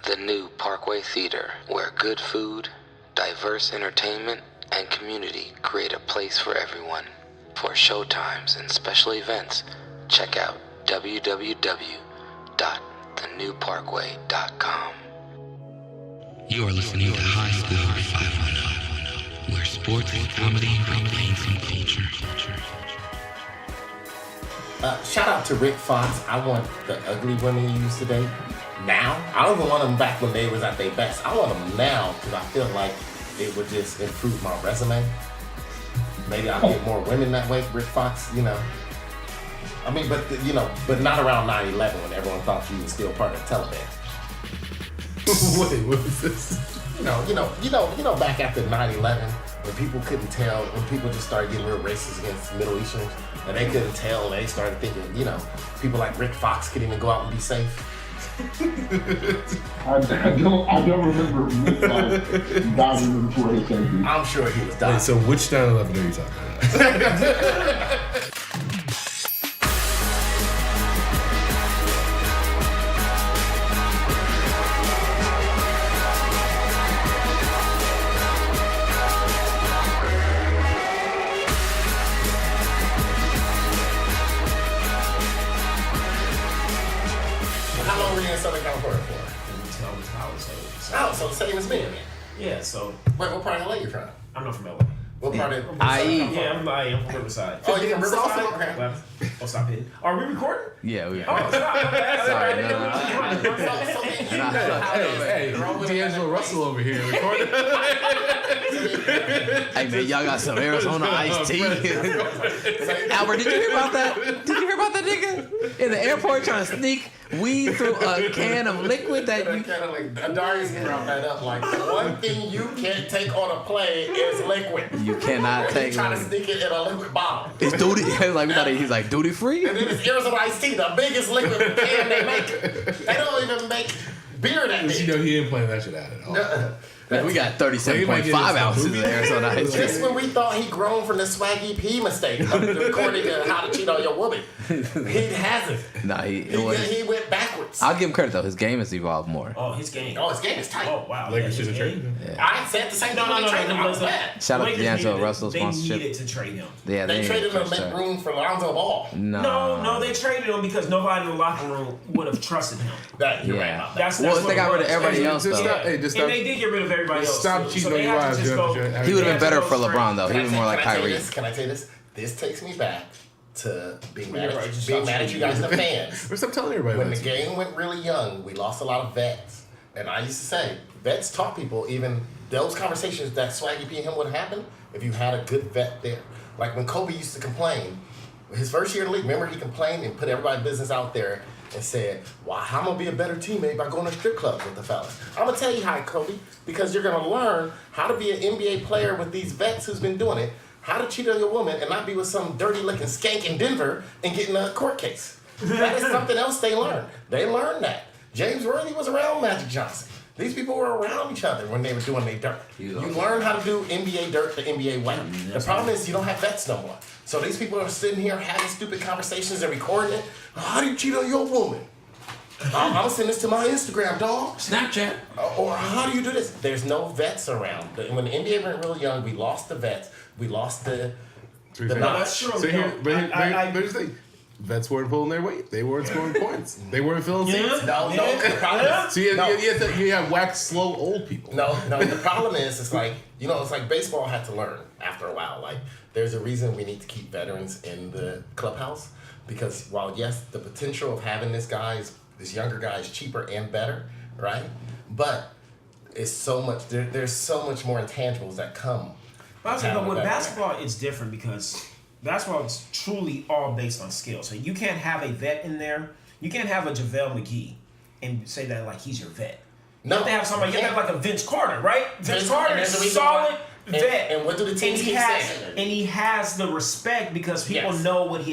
The new Parkway Theater, where good food, diverse entertainment, and community create a place for everyone. For showtimes and special events, check out www.thenewparkway.com. You are listening to High School 510, where sports and comedy meet some culture. Shout out to Rick Fox. I want the ugly women he used today. Now, I don't even want them back when they was at their best. I want them now because I feel like it would just improve my resume. Maybe I'll get more women that way, Rick Fox, you know. I mean, but not around 9/11 when everyone thought you was still part of the Taliban. Wait, what was this? You know, back after 9/11, when people couldn't tell, when people just started getting real racist against Middle Easterns, and they couldn't tell, and they started thinking, people like Rick Fox could even go out and be safe. I don't remember Rick Fox diving before he came. I'm sure he was dying. Wait, so which 9/11 are you talking about? How long were you in Southern California for? Oh, so the same as me. Yeah, so. Wait, what part of LA you from? I'm not from LA. What part of Yeah, I'm from Riverside. Oh, you from Riverside? Okay. Oh, stop it. Are we recording? Yeah, we are. Oh, stop. Sorry, Hey, D'Angelo Russell over here recording. Hey man, y'all got some Arizona iced tea. Albert, did you hear about that? Did you hear about that nigga in the airport trying to sneak weed through a can of liquid that you? Kind of like Adarius brought that up. Like one thing you can't take on a plane is liquid. You cannot take. Trying to sneak it in a liquid bottle. It's duty. Like we thought he's like duty free. And then it's Arizona iced tea, the biggest liquid can they make. They don't even make beer that big. He didn't plan that shit out at all. Man, we got 37.5 ounces of Arizona iced tea. Just when we thought he'd grown from the swaggy P mistake, according to How to Cheat on Your Woman, he hasn't. Nah, he went backwards. I'll give him credit though. His game has evolved more. Oh, his game. His game is tight. Oh, wow. Lakers should have traded him. I said the same thing when they traded him. I was mad. Shout out to D'Angelo Russell sponsorship. They needed to trade him. Yeah, they traded him to make room for Lonzo Ball. No, they traded him because nobody in the locker room would have trusted him. You're right about that. That's well, what they got rid of everybody else though. And they did get rid of everybody else. Stop cheating on your wives. He would have been better for LeBron though. He would have been more like Kyrie. Can I tell you this? This takes me back to being mad at you guys, the fans. Stop telling everybody. When the game went really young, we lost a lot of vets. And I used to say, vets taught people, even those conversations that Swaggy P and him would happen if you had a good vet there. Like when Kobe used to complain, his first year in the league, remember he complained and put everybody's business out there and said, well, how am I going to be a better teammate by going to strip clubs with the fellas? I'm going to tell you how, Kobe, because you're going to learn how to be an NBA player with these vets who's been doing it, how to cheat on your woman and not be with some dirty-looking skank in Denver and get in a court case. That is something else they learned. They learned that. James Worthy was around Magic Johnson. These people were around each other when they were doing their dirt. You learn how to do NBA dirt the NBA way. The problem is you don't have vets no more. So these people are sitting here having stupid conversations and recording it. How do you cheat on your woman? I'm going to send this to my Instagram, dog. Snapchat. Or how do you do this? There's no vets around. When the NBA went really young, we lost the vets. We lost the that's true. So here's the thing. Vets weren't pulling their weight. They weren't scoring points. They weren't filling seats. No. The problem is, so you have whack, slow, old people. No. The problem is, it's like baseball had to learn after a while. Like, there's a reason we need to keep veterans in the clubhouse because while yes, the potential of having this younger guy is cheaper and better, right? But it's so much. There's so much more intangibles that come. But with basketball, it's different because basketball is truly all based on skill. So you can't have a vet in there. You can't have a JaVale McGee and say that like he's your vet. You have to have somebody. You have to have like a Vince Carter, right? Vince Carter is a solid vet. And what do the teams keep saying? And he has the respect because people know what he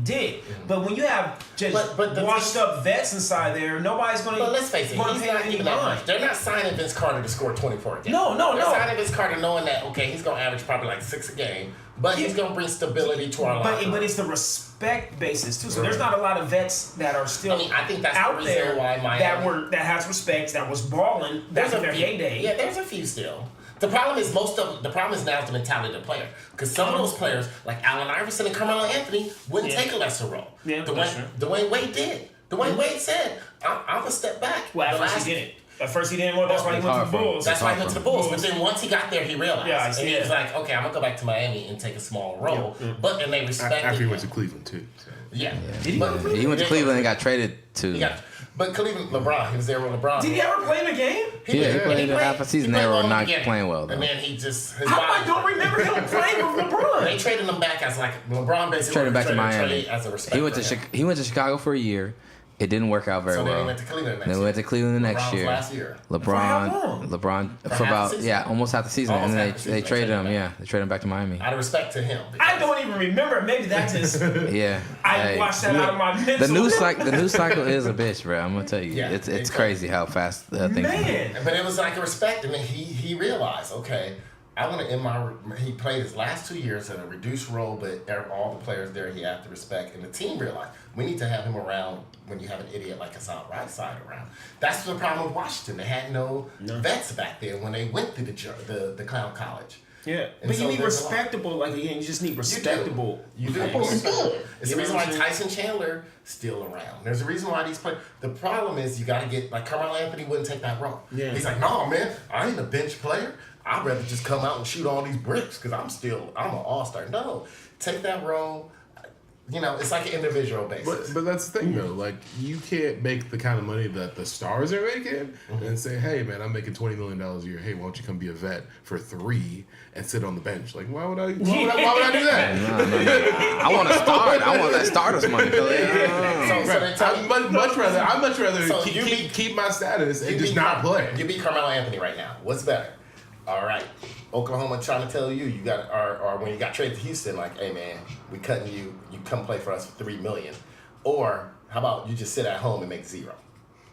did. But when you have just washed up vets inside there, nobody's going to. But let's face it, he's not even that much. They're not signing Vince Carter to score 24 a game. No. They're signing Vince Carter knowing that he's going to average probably like 6 a game, but he's going to bring stability to our life. But it's the respect respect basis too. So there's not a lot of vets that are still I think that's out the reason there why Miami that has respect, that was balling back in their heyday. Yeah, there's a few still. The problem is now is the mentality of the player. Because some of those players, like Allen Iverson and Carmelo Anthony, wouldn't take a lesser role. Yeah, Dwayne Wade did. Dwayne Wade said, I'm going to step back. Well, at first he didn't. At first he didn't want. That's why he went to the Bulls. That's why he went to the Bulls. But then once he got there, he realized. Yeah, and he was like, okay, I'm going to go back to Miami and take a small role. Yeah. But then they respected After he him. went to Cleveland, too. So. Yeah. He went to Cleveland and got traded to. But Cleveland, LeBron, he was there with LeBron. Did he ever play in a game? He played half a season there or not playing well, though. And then he just... I don't remember him playing with LeBron. They traded him back as like... LeBron basically traded back to Miami. As a respect He went to Chicago for a year. It didn't work out very well. Then he went to Cleveland next year. Then we went to Cleveland the next year. Last year. LeBron for about almost half the season, and then they traded him. Yeah, they traded him back to Miami. Out of respect to him. I don't even remember. Maybe that just. Yeah. I watched that out of my mental. The news cycle is a bitch, bro. I'm gonna tell you, it's crazy how fast things. Man. But it was like a respect, and then he realized, okay, I want to end my. He played his last 2 years in a reduced role, but all the players there he had to respect, and the team realized we need to have him around when you have an idiot like Hassan Whiteside around. That's the problem with Washington. They had no vets back there when they went to the clown college. Yeah, and but so you need there's respectable. Like again, you just need respectable. You do. It's the reason why Tyson Chandler still around. There's a reason why these players. The problem is you got to get like Carmelo Anthony wouldn't take that role. Yeah. He's like, no, man, I ain't a bench player. I'd rather just come out and shoot all these bricks because I'm an all-star. No, take that role. You know, it's like an individual basis. But that's the thing, though. Like, you can't make the kind of money that the stars are making and say, hey, man, I'm making $20 million a year. Hey, why don't you come be a vet for 3 and sit on the bench? Like, why would I do that? No. I want to start. I want that starter's money. I'd much rather keep my status and just not play. You beat Carmelo Anthony right now. What's better? All right. Oklahoma trying to tell you got or when you got traded to Houston, like, hey man, we cutting you come play for us for $3 million. Or how about you just sit at home and make 0?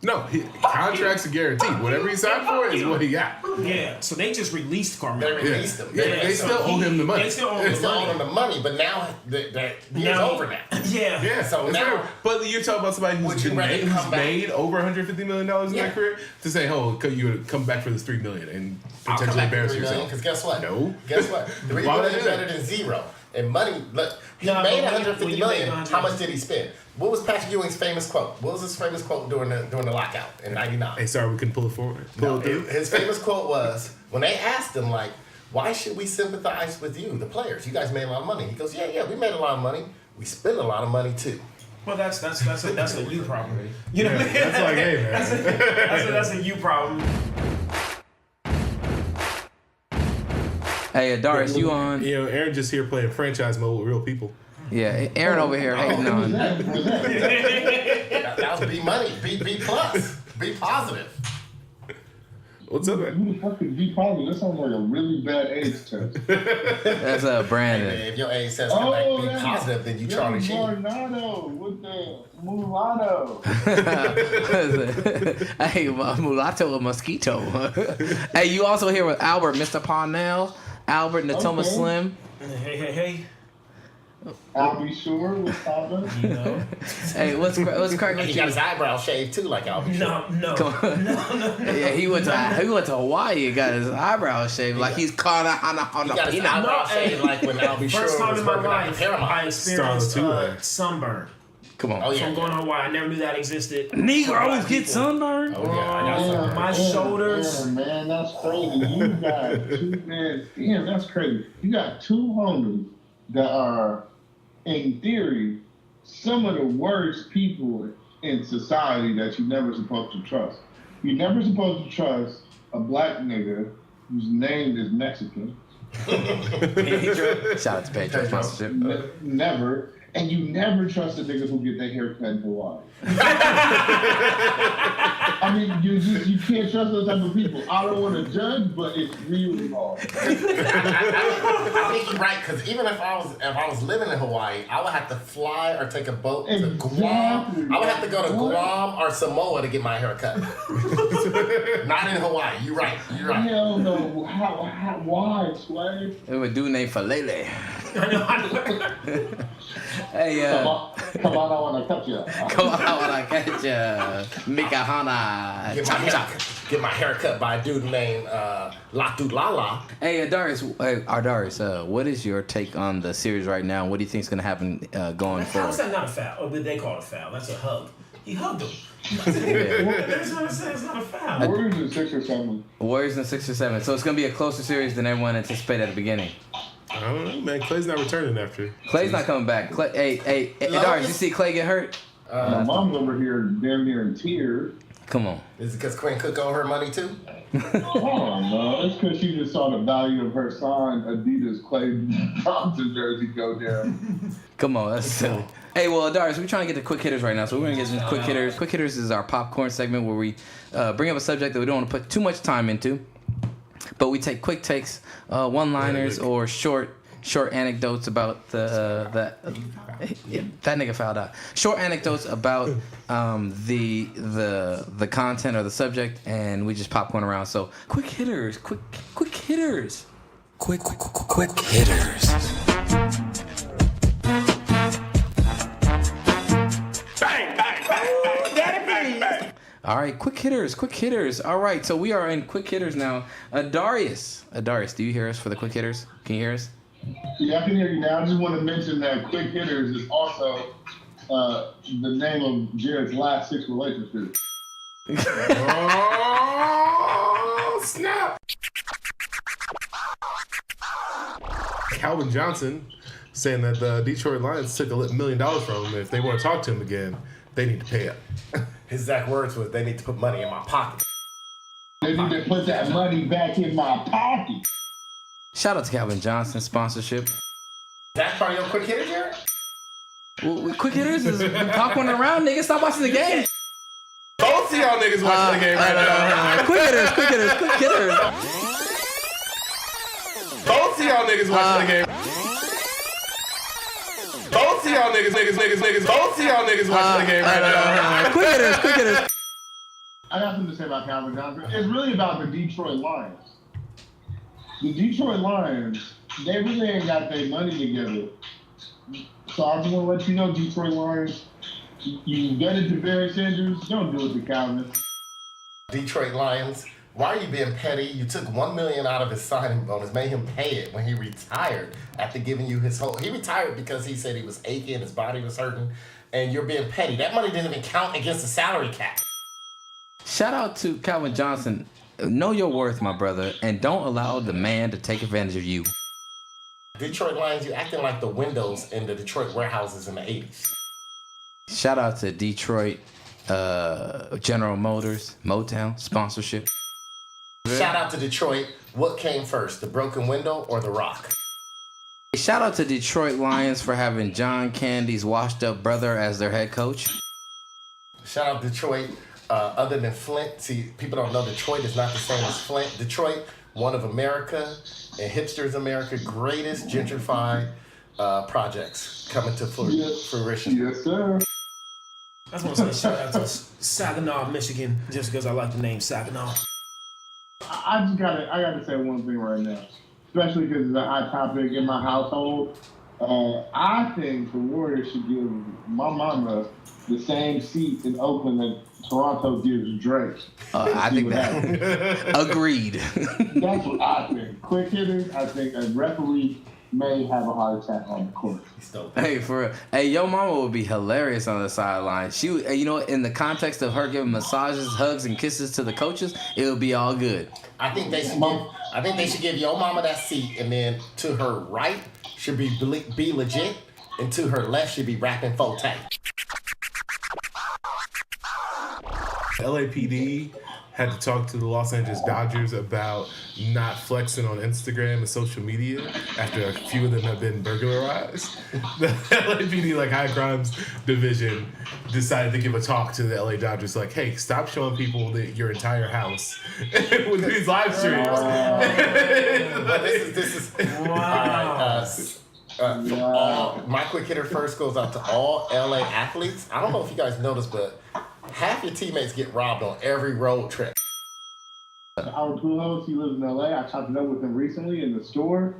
No, contracts are guaranteed. Whatever he signed for is what he got. Yeah, so they just released Carmelo. They released him. They still owe him the money. They still owe him the money, but now the year's over now. Yeah. So now, but you're talking about somebody who's made over $150 million in their career to say, "Oh, you would come back for this $3 million and potentially embarrass yourself." Because guess what? No. Guess what? $3 million is better than 0. And money, look, he made $150 million. How much did he spend? What was Patrick Ewing's famous quote? What was his famous quote during the lockout in '99? Hey, sorry, we couldn't pull it forward. His famous quote was when they asked him like, "Why should we sympathize with you, the players? You guys made a lot of money." He goes, "Yeah, we made a lot of money. We spend a lot of money too." Well, that's a you problem. You know what I mean? That's like, hey man, that's a you problem. Hey, Adarius, you on? You know, Aaron just here playing franchise mode with real people. Yeah, Aaron over here hating on. That was B money, B plus, B positive. What's up, man? Who the fuck is B positive? That sounds like a really bad AIDS test. That's Brandon. If your AIDS says come back B positive, then you Charlie Sheen. Mulatto with the mulatto. Hey, mulatto with mosquito. Hey, you also here with Albert, Mr. Parnell, Albert, Natoma Slim. Hey. I'll be sure what's poppin'. You know. Hey, what's cracking with He you? got his eyebrow shaved too, like Albie. No. Yeah, he went to Hawaii and got his eyebrows shaved like he's caught on He the got his peanut. eyebrow shaved like when Albie First Shore time was in my working at life, Paramount. I experienced Started sunburn. Come on. Oh yeah. From going to Hawaii, I never knew that existed. Negroes get sunburned. Oh yeah. I got sunburned. My shoulders. Yeah, man, that's crazy. You got 2 men. Damn, that's crazy. You got 2 homies that are, in theory, some of the worst people in society that you're never supposed to trust. You're never supposed to trust a black nigga whose name is Mexican. Shout out to Pedro sponsorship. Never. And you never trust the niggas who get their hair cut in Hawaii. I I mean, you can't trust those type of people. I don't want to judge, but it's really hard. I think you're right, because even if I was living in Hawaii, I would have to fly or take a boat to Guam. I would have to go to Guam or Samoa to get my hair cut. Not in Hawaii. You're right. Hell no. Why, Sway? It was a dude named Falele. Hey, Come on, I want to cut you. come on, I wanna catch ya. Mikahana. Get my hair cut by a dude named Latu Lala. Hey, Adarius, what is your take on the series right now? What do you think is going to happen going How forward? is that not a foul? Or did they call it a foul? That's a hug. He hugged him. That's what I'm saying. It's not a foul. Warriors in 6 or 7. Warriors in 6 or 7. So it's going to be a closer series than everyone anticipated at the beginning. I don't know, man. Clay's not returning after. Clay's not coming back. Hey, Adarius, you see Clay get hurt? My mom's over here damn near in tears. Come on. Is it because Quinn Cook owe her money too? Oh no, it's because she just saw the value of her signed Adidas Clay Thompson jersey go down. Come on, that's silly. Hey, well, Adarius, we're trying to get to quick hitters right now, so we're going to get into quick hitters. Quick hitters is our popcorn segment where we bring up a subject that we don't want to put too much time into, but we take quick takes, one-liners, or short anecdotes about that nigga fouled out. Short anecdotes about the content or the subject, and we just popcorn around. So quick hitters. Quick hitters. All right, quick hitters. All right, so we are in quick hitters now. Adarius, do you hear us for the quick hitters? Can you hear us? Yeah, I can hear you now. I just want to mention that Quick Hitters is also the name of Jared's last 6 relationships. Oh, snap! Calvin Johnson saying that the Detroit Lions took $1 million from him. If they want to talk to him again, they need to pay up. His exact words was, "They need to put money in my pocket." They need to put that money back in my pocket. Shout out to Calvin Johnson sponsorship. That part of your quick hitter, Jared? Well, quick hitters is popcorn around, nigga. Stop watching the game. Both of y'all niggas watching the game right now. Quick hitters. Both of y'all niggas watching the game. Both of y'all niggas. Both of y'all niggas watching the game right now. Quick hitters. I got something to say about Calvin Johnson. It's really about the Detroit Lions. The Detroit Lions, they really ain't got their money together. So I just want to let you know, Detroit Lions, you vetted to Barry Sanders, don't do it to Calvin. Detroit Lions, why are you being petty? You took $1 million out of his signing bonus, made him pay it when he retired after giving you his whole. He retired because he said he was aching, his body was hurting, and you're being petty. That money didn't even count against the salary cap. Shout out to Calvin Johnson. Know your worth, my brother, and don't allow the man to take advantage of you. Detroit Lions, you acting like the windows in the Detroit warehouses in the 80s. Shout out to Detroit General Motors, Motown, sponsorship. Shout out to Detroit. What came first, the broken window or the rock? Shout out to Detroit Lions for having John Candy's washed up brother as their head coach. Shout out Detroit. Other than Flint, see, people don't know Detroit is not the same as Flint. Detroit, one of America and hipsters America greatest gentrified projects coming to fruition. Yes, sir. I just want to say shout out to Saginaw, Michigan, just because I like the name Saginaw. I gotta say one thing right now, especially because it's a hot topic in my household. I think the Warriors should give my mama the same seat in Oakland that Toronto gives Drake. I think that. Agreed. That's what I think. Quick hitters, I think a referee may have a heart attack on the court. Hey, your mama would be hilarious on the sideline. She, you know, in the context of her giving massages, hugs, and kisses to the coaches, it would be all good. I think they should give your mama that seat, and then to her right should be legit, and to her left should be rapping Forte. LAPD had to talk to the Los Angeles Dodgers about not flexing on Instagram and social media after a few of them have been burglarized. The LAPD, like high crimes division, decided to give a talk to the LA Dodgers, like, hey, stop showing people your entire house with these live streams. This is wow. All, my quick hitter first goes out to all LA athletes. I don't know if you guys noticed, but half your teammates get robbed on every road trip. Our pool host, he lives in LA. I chopped it up with him recently in the store,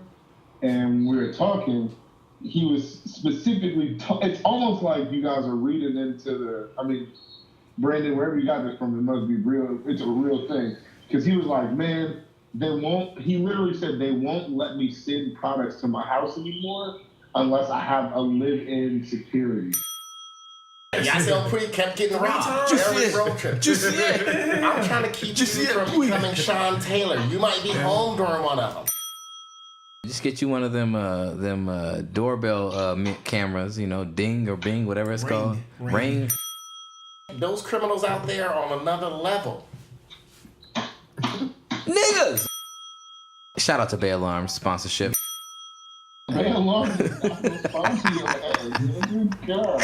and we were talking. He was specifically, it's almost like you guys are reading into Brandon, wherever you got this from, it must be real. It's a real thing. Because he was like, man, he literally said they won't let me send products to my house anymore unless I have a live-in security. Yasiel Puig kept getting robbed every road trip. I'm trying to keep you from becoming Sean Taylor. You might be home during one of them. Just get you one of them doorbell cameras, Ding or Bing, whatever it's called. Ring. Those criminals out there are on another level. Niggas! Shout out to Bay Alarms sponsorship. Bay Alarms God.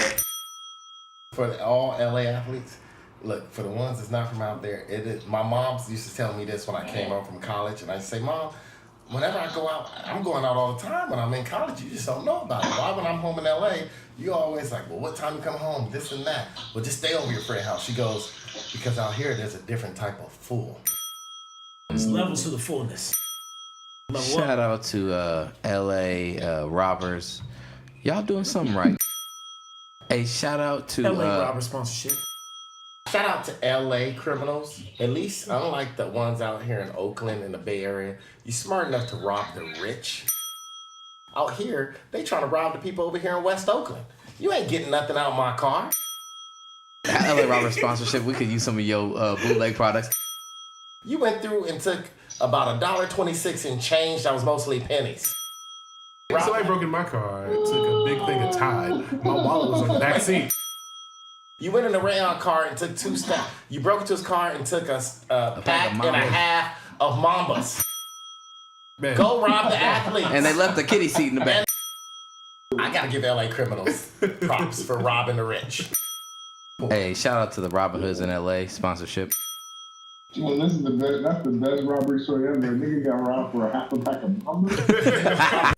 For all LA athletes, look, for the ones that's not from out there, it is. My mom used to tell me this when I came home from college, and I say, Mom, whenever I go out, I'm going out all the time. When I'm in college, you just don't know about it. Why, when I'm home in LA, you always like, well, what time you come home, this and that. Well, just stay over your friend's house. She goes, because out here, there's a different type of fool. There's levels to the fullness. Shout out to LA robbers. Y'all doing something right. Hey, shout out to LA robber sponsorship. Shout out to LA criminals. At least, unlike the ones out here in Oakland in the Bay Area, you smart enough to rob the rich. Out here, they trying to rob the people over here in West Oakland. You ain't getting nothing out of my car. LA robber sponsorship. We could use some of your bootleg products. You went through and took about $1.26 in change that was mostly pennies. Somebody broke in my car. I took a big thing of Tide. My wallet was on the back seat. You went in the Rayon car and took 2 steps. You broke into his car and took a pack and a half of Mambas. Man. Go rob the athlete. And they left the kiddie seat in the back. I gotta give LA criminals props for robbing the rich. Hey, shout out to the Robin Hoods in LA sponsorship. Well, this is that's the best robbery story ever. A nigga got robbed for a half a pack of Mambas.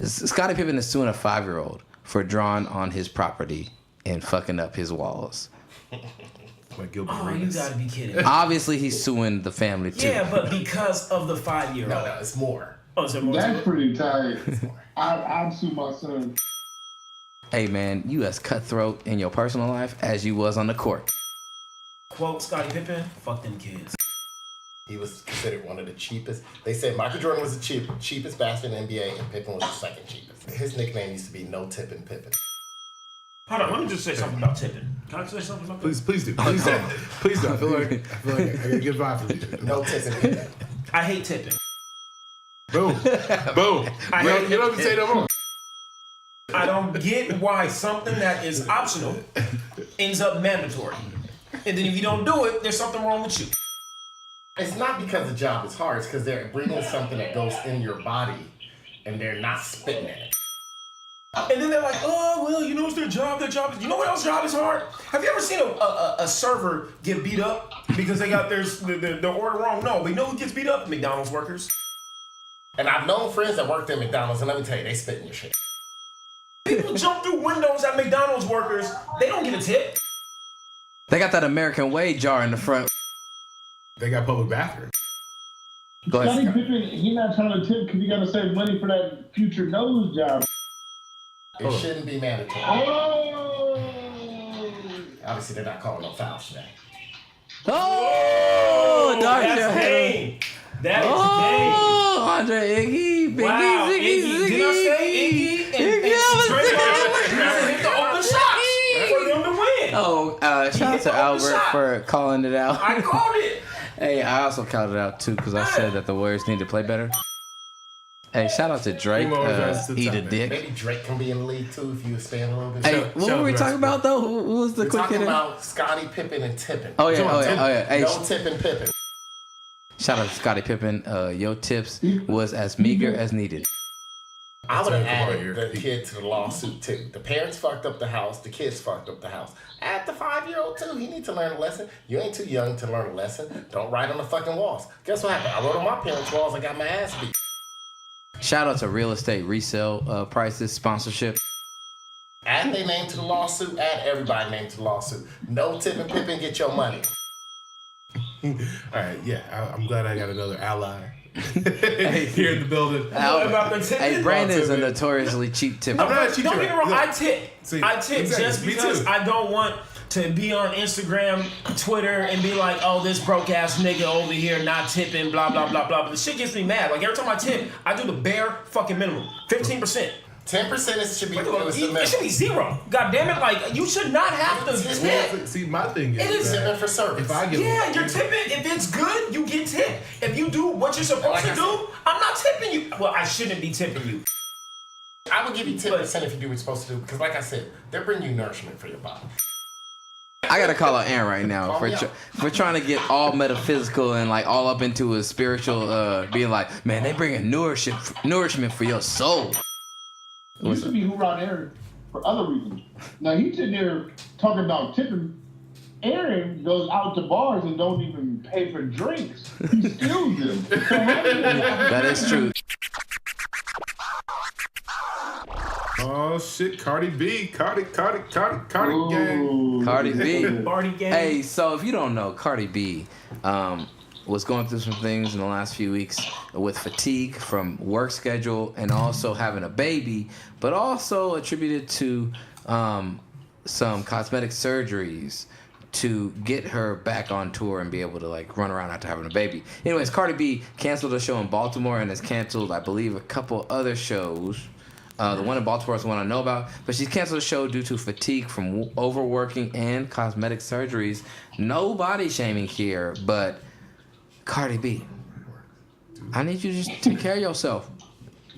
Scottie Pippen is suing a 5-year-old for drawing on his property and fucking up his walls. Like Gilbert Oh, Arenas. you gotta be kidding. Obviously, he's suing the family too. Yeah, but because of the 5-year-old. No, it's more. Oh, is there more? That's pretty tight. I'd sue my son. Hey man, you as cutthroat in your personal life as you was on the court. Quote Scottie Pippen, fuck them kids. He was considered one of the cheapest. They said Michael Jordan was the cheapest bastard in the NBA, and Pippen was the second cheapest. His nickname used to be No Tippin' Pippen. Hold on, let me just say something about Tippin. Can I say something about Pippen? Please do. Please do. Please do. I feel like I got a good vibe from you. No Tippin' Pippen. I hate Tippin. Boom. Boom. You don't have to say no more. I don't get why something that is optional ends up mandatory. And then if you don't do it, there's something wrong with you. It's not because the job is hard. It's because they're bringing something that goes in your body, and they're not spitting at it. And then they're like, oh, well, you know, it's their job. Their job is, you know what else job is hard? Have you ever seen a server get beat up because they got the order wrong? No, but you know who gets beat up? McDonald's workers. And I've known friends that worked at McDonald's, and let me tell you, they spit in your shit. People jump through windows at McDonald's workers. They don't get a tip. They got that American Way jar in the front. They got public bathrooms. Go ahead. Scottie Pippen, he not trying to tip because he got to save money for that future nose job. It shouldn't be mandatory. Oh! Obviously, they're not calling no fouls today. Oh, That's pain. That is pain. Oh, Andre Iggy, Biggie, Wow, Ziggy, Iggy. Ziggy. Did I say Iggy? And Draymond hit the open shots for them to win. Oh, shout out to Albert for calling it out. I called it. Hey, I also called it out too because I said that the Warriors need to play better. Hey, shout out to Drake. Eat a dick. Maybe Drake can be in the league too if you expand a little bit. Hey, what were we talking about though? What was the We're quick talking hitter? about Scottie, Pippen, and Tippin. Oh yeah. Hey, no Tippin, Pippen. shout out to Scottie Pippen. Your tips was as meager as needed. I would have added the kid to the lawsuit too. The parents fucked up the house. The kids fucked up the house. Add the 5-year-old too. He needs to learn a lesson. You ain't too young to learn a lesson. Don't write on the fucking walls. Guess what happened? I wrote on my parents' walls. I got my ass beat. Shout out to real estate resale prices sponsorship. Add their name to the lawsuit. Add everybody's name to the lawsuit. No Tip and Pippin, get your money. All right, yeah, I'm glad I got another ally here in the building. Hey, Brandon's a notoriously cheap tipper. Don't get me wrong. I tip. Exactly. Just because I don't want to be on Instagram, Twitter, and be like, oh, this broke ass nigga over here not tipping, blah blah blah blah. But the shit gets me mad. Like every time I tip, I do the bare fucking minimum, 15%. 10% should be It should be 0. God damn it! Like you should not have to tip. See, my thing is, It is tipping for service. if I get You're tipping. If it's good, you get tipped. If you do what you're supposed to do, I'm not tipping you. Well, I shouldn't be tipping you. I would give you 10% if you do what you're supposed to do, because like I said, they're bringing you nourishment for your body. I gotta call out Aaron right now for trying to get all metaphysical and like all up into a spiritual, being like, man, they bringing nourishment for your soul. It used to be who Ron Aaron for other reasons. Now he's sitting there talking about tipping. Aaron goes out to bars and don't even pay for drinks. He steals them. That is true. oh shit, Cardi B, Cardi gang. Cardi B. Party game. Hey, so if you don't know, Cardi B was going through some things in the last few weeks with fatigue from work schedule and also having a baby, but also attributed to some cosmetic surgeries to get her back on tour and be able to like run around after having a baby. Anyways, Cardi B canceled a show in Baltimore and has canceled, I believe, a couple other shows. The one in Baltimore is the one I know about, but she's canceled the show due to fatigue from overworking and cosmetic surgeries. No body shaming here, but Cardi B, I need you to just take care of yourself.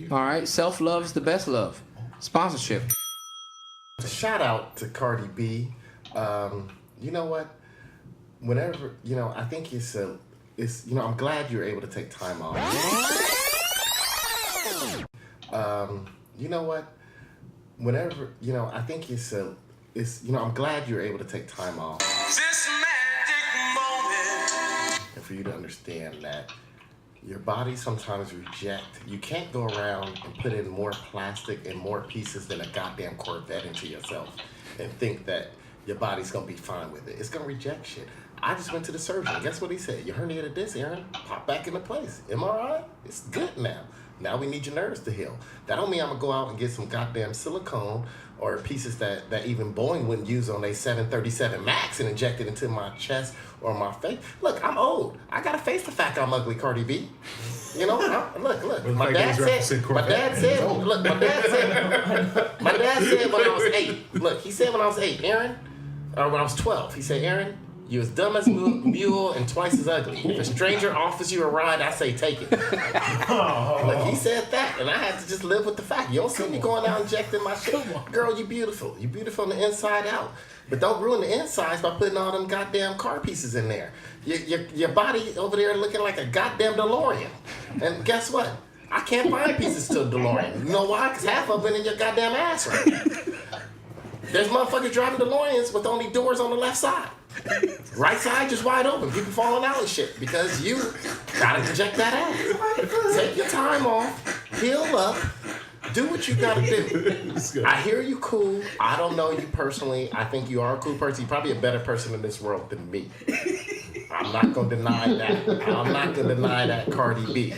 All right? Self-love is the best love. Sponsorship. Shout out to Cardi B. You know what? Whenever, I think it's I'm glad you're able to take time off. You know what? Whenever, I think it's I'm glad you're able to take time off. And for you to understand that your body sometimes reject. You can't go around and put in more plastic and more pieces than a goddamn Corvette into yourself and think that your body's gonna be fine with it. It's gonna reject shit. I just went to the surgeon. Guess what he said? You herniated disc, Aaron. Pop back into place. MRI? It's good now. Now we need your nerves to heal. That don't mean I'm gonna go out and get some goddamn silicone or pieces that even Boeing wouldn't use on their 737 MAX and inject it into my chest or my face. Look, I'm old. I gotta face the fact I'm ugly, Cardi B. Look. My dad said when I was 8. Look, he said when I was 8, Aaron, or when I was 12, he said, Aaron, you as dumb as a mule and twice as ugly. If a stranger offers you a ride, I say take it. Look, he said that, and I had to just live with the fact. You don't see me going out injecting my shit. Girl, you beautiful. You beautiful on the inside out. But don't ruin the insides by putting all them goddamn car pieces in there. Your body over there looking like a goddamn DeLorean. And guess what? I can't find pieces to a DeLorean. You know why? Because half of it in your goddamn ass right now. There's motherfuckers driving DeLoreans with only doors on the left side. Right side just wide open. People falling out and shit because you gotta inject that ass. Take your time off. Heal up. Do what you gotta do. I hear you cool. I don't know you personally. I think you are a cool person. You're probably a better person in this world than me. I'm not gonna deny that. I'm not gonna deny that, Cardi B.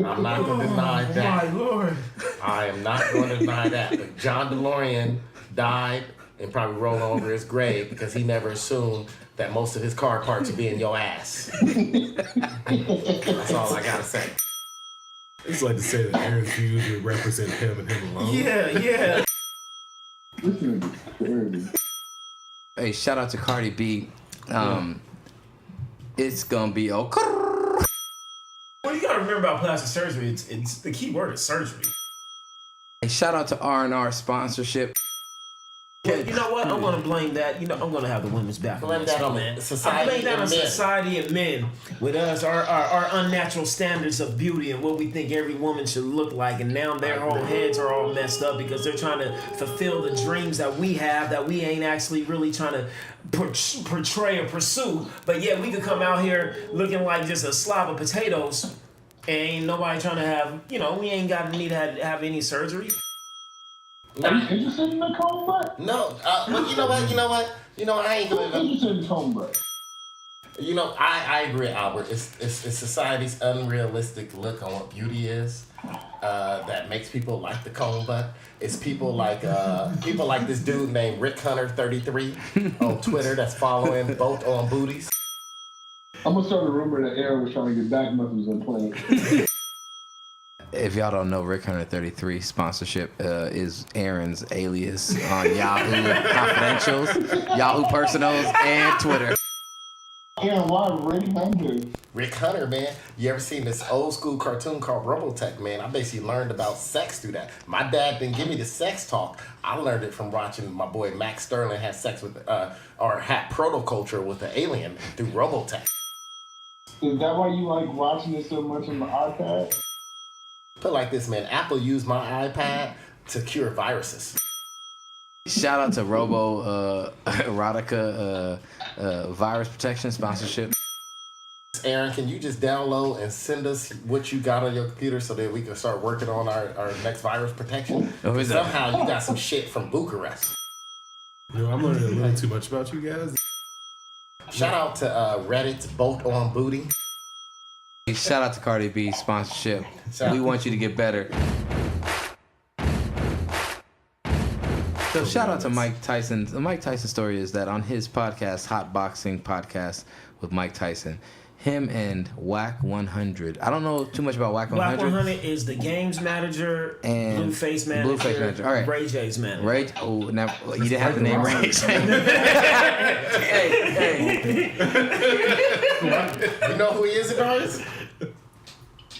I'm not gonna deny that. My Lord. I am not gonna deny that. But John DeLorean died and probably rolled over his grave because he never assumed that most of his car parts would be in your ass. That's all I gotta say. It's like to say that Aaron's views would represent him and him alone. Yeah. This is crazy. Hey, shout out to Cardi B. It's gonna be okay. Well, you gotta remember about plastic surgery. It's the key word is surgery. Hey, shout out to R&R sponsorship. Well, you know what? I'm gonna blame that. You know, I'm gonna have the women's back. Blame that on society. I blame that and on men. society and men. With us, our unnatural standards of beauty and what we think every woman should look like, and now their whole heads are all messed up because they're trying to fulfill the dreams that we have that we ain't actually really trying to portray or pursue. But yeah, we could come out here looking like just a slob of potatoes, and ain't nobody trying to have. You know, we ain't got need to have any surgery. Are you interested in the comb butt? No, but you know what? I ain't I'm gonna. interested in comb butt. I agree, Albert. It's society's unrealistic look on what beauty is that makes people like the comb butt. It's people like this dude named Rick Hunter 33 on Twitter that's following both on booties. I'm gonna start a rumor that Aaron was trying to get back muscles and playing. If y'all don't know, Rick Hunter 33 sponsorship is Aaron's alias on Yahoo Confidentials, Yahoo Personals, and Twitter. Aaron, why Rick Hunter? Rick Hunter, man. You ever seen this old school cartoon called Robotech, man? I basically learned about sex through that. My dad didn't give me the sex talk. I learned it from watching my boy Max Sterling have sex with, or had protoculture with an alien through Robotech. Is that why you like watching it so much on the iPad? Put it like this, man. Apple used my iPad to cure viruses. Shout out to Robo Erotica virus protection sponsorship. Aaron, can you just download and send us what you got on your computer so that we can start working on our next virus protection? Somehow you got some shit from Bucharest. I'm learning a little too much about you guys. Shout out to Reddit's Both on Booty. Shout out to Cardi B sponsorship. We want you to get better. So shout out to Mike Tyson. The Mike Tyson story is that on his podcast, Hot Boxing Podcast with Mike Tyson, him and Whack 100. I don't know too much about Whack 100. Whack 100 is the games manager and Blueface manager. All right. Ray J's manager. Ray. Oh, now you didn't have the name Ray J. hey. You know who he is, Adarius?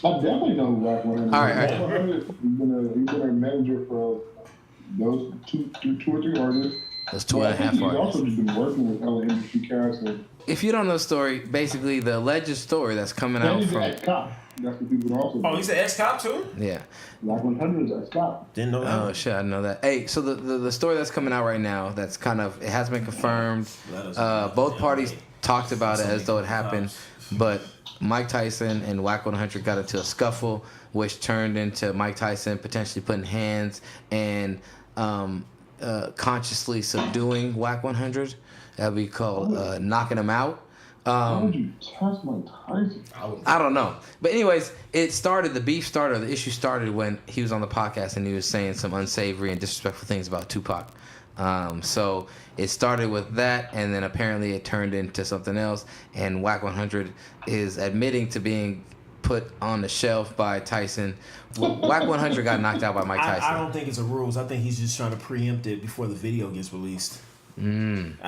I definitely know who Whack 100 is. All right. Whack 100, he's been a manager for those two or three artists. Those 2.5 artists. He's also just been working with hella industry cats. If you don't know the story, basically the alleged story that's coming out he's from. an ex-cop. That's what people also. Oh, he's an ex-cop too? Yeah. Whack 100 is ex-cop. Didn't know that. Oh shit, I didn't know that. Hey, so the story that's coming out right now, that's kind of, it has been confirmed. Both parties talked about it as though it happened, but Mike Tyson and Whack 100 got into a scuffle, which turned into Mike Tyson potentially putting hands and consciously subduing Whack 100. That would be called knocking him out. Why would you test Mike Tyson? I don't know. But anyways, the beef started, the issue started when he was on the podcast and he was saying some unsavory and disrespectful things about Tupac. So it started with that, and then apparently it turned into something else, and Whack 100 is admitting to being put on the shelf by Tyson. Whack 100 got knocked out by Mike Tyson. I don't think it's a rules. I think he's just trying to preempt it before the video gets released. I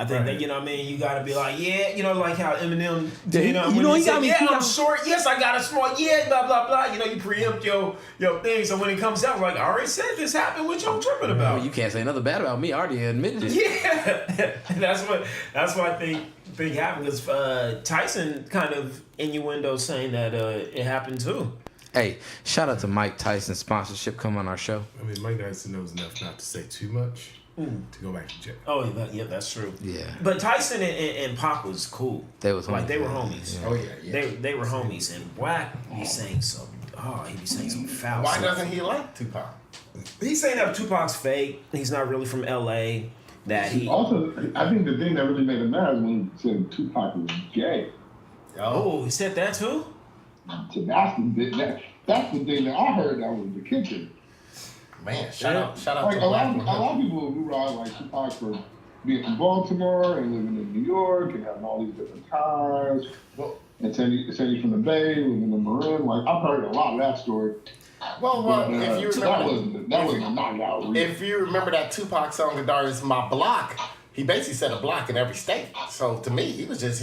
think that, you know what I mean, you gotta be like, yeah, you know, like how Eminem, you know he got me, yeah, I'm short, yes, I got a small, yeah, blah, blah, blah. You know, you preempt your thing, so when it comes out, like, I already said this happened, what y'all tripping about? Well, you can't say nothing bad about me, I already admitted it. Yeah, that's what I think happened, because Tyson kind of innuendo saying that it happened too. Hey, shout out to Mike Tyson sponsorship, come on our show. I mean, Mike Tyson knows enough not to say too much. To go back to jail. Oh, yeah, that's true. Yeah. But Tyson and Pac was cool. They was homies. Like, they were homies. Oh, yeah. They were homies. And Whack be saying some foul Why stuff. doesn't he like Tupac? He's saying that Tupac's fake. He's not really from L.A. That he... Also, I think the thing that really made him mad is when he said Tupac was gay. Oh, he said that too? So that's the thing that I heard that was the kicker. Man, shout out Like to a lot Black of people who ride like Tupac for being from Baltimore and living in New York and having all these different ties. And said he's from the Bay, living in Marin. Like I've heard a lot of that story. Well, if you remember that wasn't a knockout. If you remember that Tupac song, Adarius, My Block, he basically set a block in every state. So to me, he was just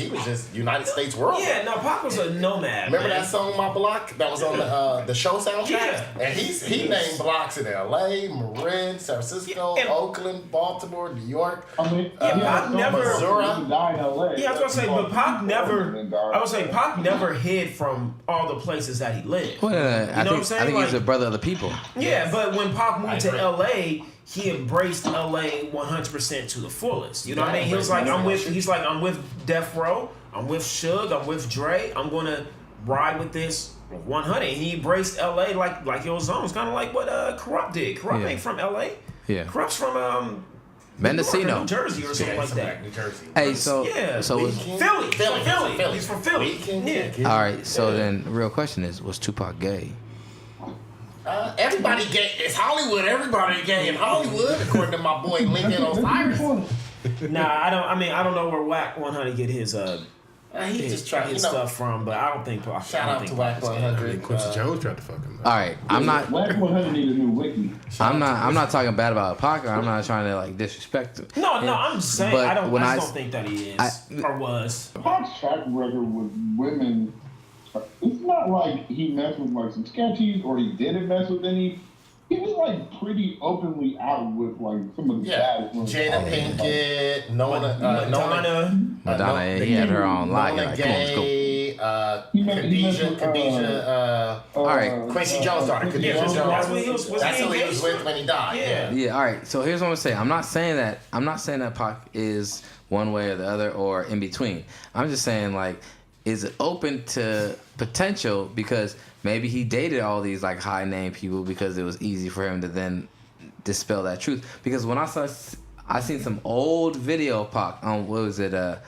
United States world. Yeah, no, Pac was a nomad. Remember man. that song "My Block" that was on the show soundtrack? Yeah. And he named blocks in L.A., Marin, San Francisco, Oakland, Baltimore, New York. I mean, Pac never. Missouri. died in LA. Yeah, I was gonna say, but Pac never. I would say Pac never hid from all the places that he lived. Well, I think he's a brother of the people. Yeah, but when Pac moved to LA, he embraced LA 100% to the fullest. You know what I mean? He was like, I'm with Death Row, I'm with Suge, I'm with Dre, I'm gonna ride with this 100. And he embraced LA like it was on. It's kind of like what Corrupt did. Corrupt ain't from LA. Yeah. Corrupt's from Mendocino, New Jersey or something like that. New Jersey. Hey, so was, Philly. He's from Philly. Yeah. all right. So then, the real question is, was Tupac gay? Everybody gay. It's Hollywood. Everybody gay in Hollywood, according to my boy Lincoln Osiris. Nah, I don't know where Whack 100 get his He just tried his stuff from, but I don't think. Shout out to Whack 100. Quincy Jones tried to fuck him. All right, I'm not. Whack 100 need a new wiki. I'm not talking bad about Pac. I'm not trying to like disrespect him. No, I'm just saying. But I don't when think that he is or was. Pac's track record with women, it's not like he messed with like some sketchies or he didn't mess with any. He was like pretty openly out with like some of the bad ones. Jada Pinkett, Madonna, he had her own life. Mona Like, come on, let's go. Gay, Khadijah, All right. Quincy Jones' daughter, Khadijah Jones. That's what he was. That's who he was with when he died. Yeah. Yeah, all right. So here's what I'm gonna say. I'm not saying that Pac is one way or the other or in between. I'm just saying like, is it open to potential because maybe he dated all these like high name people because it was easy for him to then dispel that truth. Because when I seen some old video of Pac on what was it the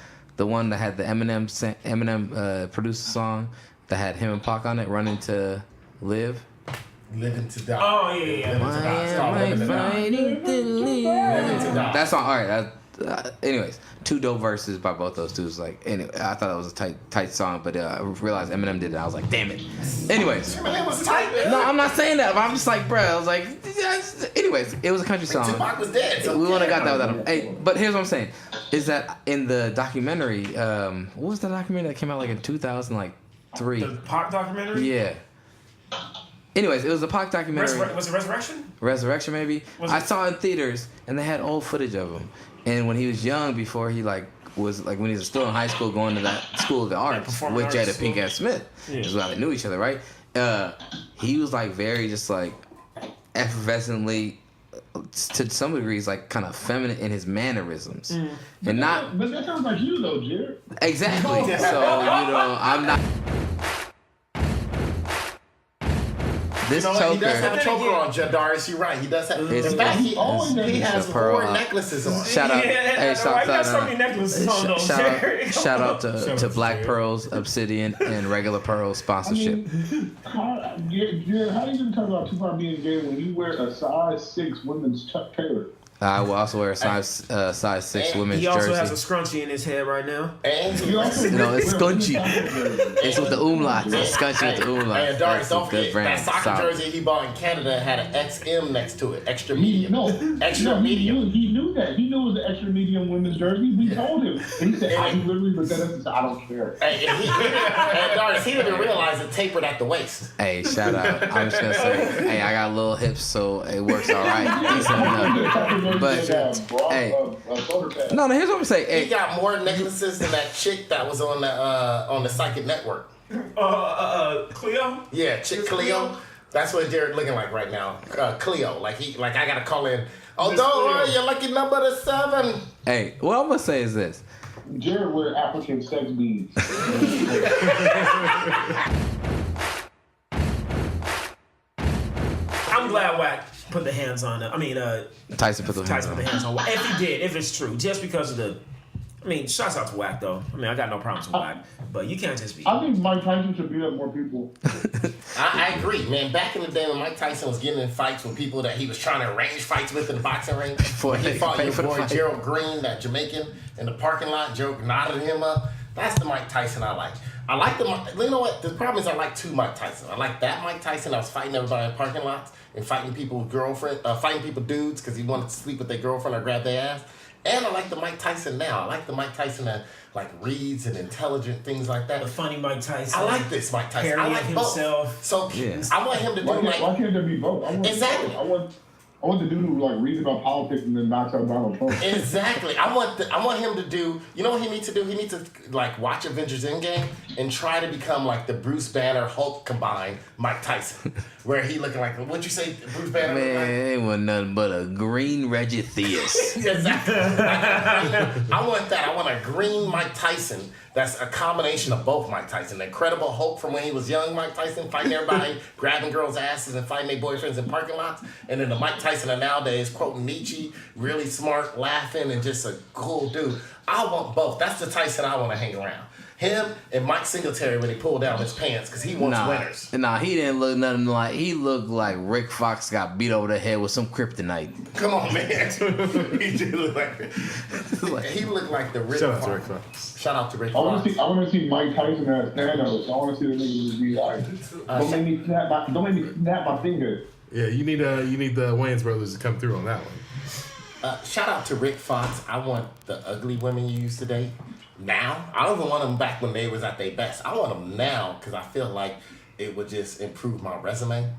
one that had the Eminem produced a song that had him and Pac on it, Running to Live. Living to Die. Oh yeah. Living to Die. Living to Die. That song. All right. Anyways, two dope verses by both those dudes. Like, anyway, I thought it was a tight song, but I realized Eminem did it. I was like, damn it. Anyways, Eminem was tight, man. no, I'm not saying that. But I'm just like, bro. I was like, anyways, it was a country song. Tupac was dead. So We wouldn't have got that without him. Hey, but here's what I'm saying: is that in the documentary? What was the documentary that came out like in 2003? The Pac documentary. Yeah. Anyways, it was a Pac documentary. Was it Resurrection? Resurrection, maybe. I saw it in theaters, and they had old footage of him. And when he was young, before he was when he was still in high school, going to that school of the arts with Jada Pinkett Smith, is why they knew each other, right? He was like very just like effervescently, to some degrees, like kind of feminine in his mannerisms, and not. But that sounds like you though, Jared. Exactly. So I'm not. This choker. He does have a choker on, Adarius. You're right. He does have. In fact, he has 4 necklaces on. Shout out! Hey, shout out to to Black Pearls, Obsidian, and Regular Pearls sponsorship. How you gonna talk about Tupac being gay when you wear a size 6 women's Chuck Taylor? I will also wear a size 6 women's He also jersey. has a scrunchie in his head right now. And You also No, it's scrunchy. It's with the umlauts. It's scrunchy with the umlauts. Hey, Adarius, don't forget that soccer Solid. jersey he bought in Canada had an XM next to it, extra medium. Extra medium. He knew that. He knew it was an extra medium women's jersey. We told him. And he said, I literally looked at us and said, I don't care. Hey, and Adarius, he didn't realize it tapered at the waist. Hey, shout out. I'm just gonna say, hey, I got little hips, so it works all right. Decent enough. But hey, no, here's what I'm saying. Hey, He got more necklaces than that chick that was on the Psychic Network. Cleo? Yeah, chick Cleo. That's what Jared looking like right now. Cleo, like I gotta call in. Oh, don't worry, you're lucky number 7. hey, what I'm gonna say is this. Jared wear African sex beads. I'm glad Wack put the hands on it. I mean, Tyson put the hands Tyson on. put the hands on Wack. If he did, if it's true, just because of the. I mean, shouts out to Wack though. I mean, I got no problems with Wack, but you can't just be. I think Mike Tyson should beat up more people. I agree, man. Back in the day when Mike Tyson was getting in fights with people that he was trying to arrange fights with in the boxing ring, he fought your boy Gerald Green, that Jamaican, in the parking lot. Joe nodded him up. That's the Mike Tyson I like. I like you know what? The problem is I like 2 Mike Tyson. I like that Mike Tyson that was fighting everybody in parking lots and fighting people with fighting people dudes because he wanted to sleep with their girlfriend or grab their ass. And I like the Mike Tyson now. I like the Mike Tyson that like reads and intelligent things like that. The funny Mike Tyson. I like this Mike Tyson. I Parrying like himself. both. So Yeah. I want him to do Why can't there be both? Exactly. I want the dude who like reads about politics and then knocks out Donald Trump. Exactly. I want him to do. You know what he needs to do? He needs to like watch Avengers Endgame and try to become like the Bruce Banner Hulk combined Mike Tyson, where he looking like what you say Bruce Banner. Man, it wasn't nothing but a green Reggie Theus. Exactly. I want that. I want a green Mike Tyson. That's a combination of both Mike Tyson. The Incredible Hulk from when he was young Mike Tyson, fighting everybody, grabbing girls' asses and fighting their boyfriends in parking lots. And then the Mike Tyson of nowadays, quoting Nietzsche, really smart, laughing, and just a cool dude. I want both. That's the Tyson I want to hang around. Him and Mike Singletary when he pulled down his pants because he wants winners. Nah, he didn't look nothing like. He looked like Rick Fox got beat over the head with some kryptonite. Come on, man. He did look like. He looked like the Rick Fox. Shout out to Rick Fox. Shout out to Rick I Fox. want to see Mike Tyson as Thanos. I want to see the nigga just be like, don't make me snap my finger. Yeah, you need the Wayans brothers to come through on that one. Shout out to Rick Fox. I want the ugly women you used to date now. I don't even want them back when they was at their best. I want them now because I feel like it would just improve my resume.